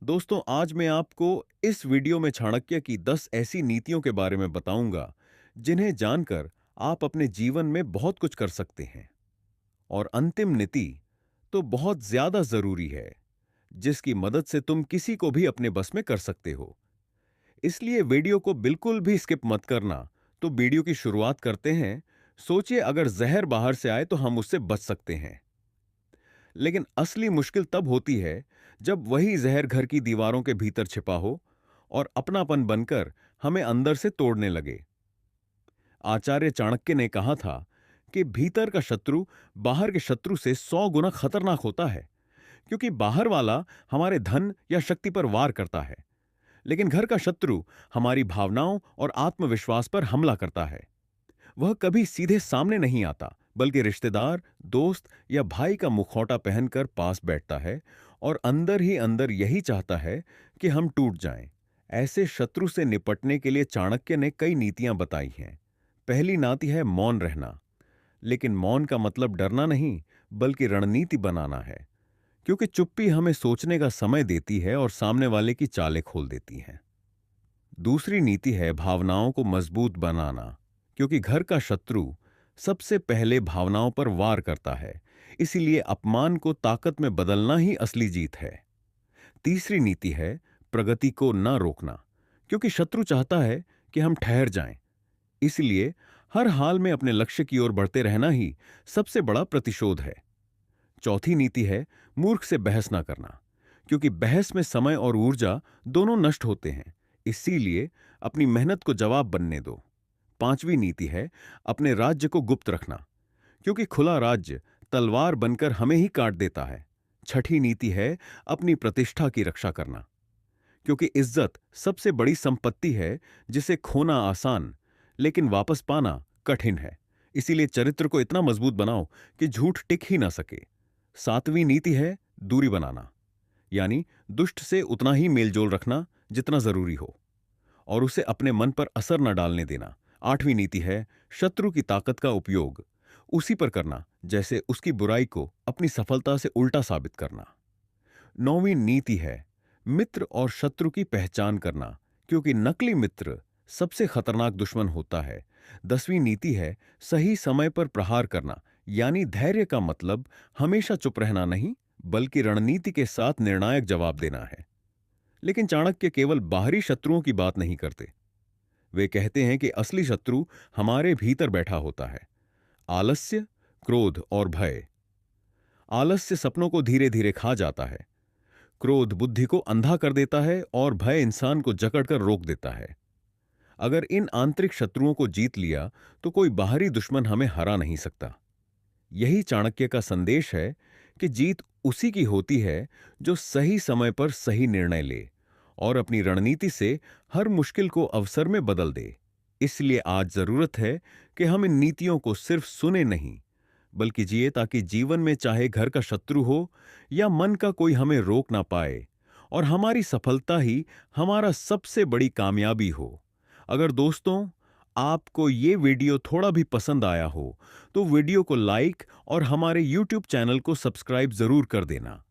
दोस्तों, आज मैं आपको इस वीडियो में चाणक्य की 10 ऐसी नीतियों के बारे में बताऊंगा जिन्हें जानकर आप अपने जीवन में बहुत कुछ कर सकते हैं। और अंतिम नीति तो बहुत ज्यादा जरूरी है, जिसकी मदद से तुम किसी को भी अपने बस में कर सकते हो। इसलिए वीडियो को बिल्कुल भी स्किप मत करना। तो वीडियो की शुरुआत करते हैं। सोचिए, अगर जहर बाहर से आए तो हम उससे बच सकते हैं, लेकिन असली मुश्किल तब होती है जब वही जहर घर की दीवारों के भीतर छिपा हो और अपनापन बनकर हमें अंदर से तोड़ने लगे। आचार्य चाणक्य ने कहा था कि भीतर का शत्रु बाहर के शत्रु से 100 गुना खतरनाक होता है, क्योंकि बाहर वाला हमारे धन या शक्ति पर वार करता है, लेकिन घर का शत्रु हमारी भावनाओं और आत्मविश्वास पर हमला करता है। वह कभी सीधे सामने नहीं आता, बल्कि रिश्तेदार, दोस्त या भाई का मुखौटा पहनकर पास बैठता है और अंदर ही अंदर यही चाहता है कि हम टूट जाएं। ऐसे शत्रु से निपटने के लिए चाणक्य ने कई नीतियां बताई हैं। पहली नीति है मौन रहना। लेकिन मौन का मतलब डरना नहीं, बल्कि रणनीति बनाना है, क्योंकि चुप्पी हमें सोचने का समय देती है और सामने वाले की चालें खोल देती है। दूसरी नीति है भावनाओं को मजबूत बनाना, क्योंकि घर का शत्रु सबसे पहले भावनाओं पर वार करता है। इसीलिए अपमान को ताकत में बदलना ही असली जीत है। तीसरी नीति है प्रगति को न रोकना, क्योंकि शत्रु चाहता है कि हम ठहर जाएं। इसलिए हर हाल में अपने लक्ष्य की ओर बढ़ते रहना ही सबसे बड़ा प्रतिशोध है। चौथी नीति है मूर्ख से बहस ना करना, क्योंकि बहस में समय और ऊर्जा दोनों नष्ट होते हैं। इसीलिए अपनी मेहनत को जवाब बनने दो। पांचवी नीति है अपने राज्य को गुप्त रखना, क्योंकि खुला राज्य तलवार बनकर हमें ही काट देता है। छठी नीति है अपनी प्रतिष्ठा की रक्षा करना, क्योंकि इज्जत सबसे बड़ी संपत्ति है, जिसे खोना आसान लेकिन वापस पाना कठिन है। इसीलिए चरित्र को इतना मजबूत बनाओ कि झूठ टिक ही ना सके। सातवीं नीति है दूरी बनाना, यानी दुष्ट से उतना ही मेलजोल रखना जितना जरूरी हो और उसे अपने मन पर असर न डालने देना। आठवीं नीति है शत्रु की ताकत का उपयोग उसी पर करना, जैसे उसकी बुराई को अपनी सफलता से उल्टा साबित करना। नौवीं नीति है मित्र और शत्रु की पहचान करना, क्योंकि नकली मित्र सबसे खतरनाक दुश्मन होता है। 10वीं नीति है सही समय पर प्रहार करना, यानी धैर्य का मतलब हमेशा चुप रहना नहीं, बल्कि रणनीति के साथ निर्णायक जवाब देना है। लेकिन चाणक्य केवल बाहरी शत्रुओं की बात नहीं करते। वे कहते हैं कि असली शत्रु हमारे भीतर बैठा होता है। आलस्य, क्रोध और भय। आलस्य सपनों को धीरे धीरे खा जाता है, क्रोध बुद्धि को अंधा कर देता है और भय इंसान को जकड़कर रोक देता है। अगर इन आंतरिक शत्रुओं को जीत लिया तो कोई बाहरी दुश्मन हमें हरा नहीं सकता। यही चाणक्य का संदेश है कि जीत उसी की होती है जो सही समय पर सही निर्णय ले और अपनी रणनीति से हर मुश्किल को अवसर में बदल दे। इसलिए आज जरूरत है कि हम इन नीतियों को सिर्फ सुने नहीं, बल्कि जिए, ताकि जीवन में चाहे घर का शत्रु हो या मन का कोई हमें रोक ना पाए और हमारी सफलता ही हमारा सबसे बड़ी कामयाबी हो। अगर दोस्तों, आपको ये वीडियो थोड़ा भी पसंद आया हो तो वीडियो को लाइक और हमारे YouTube चैनल को सब्सक्राइब जरूर कर देना।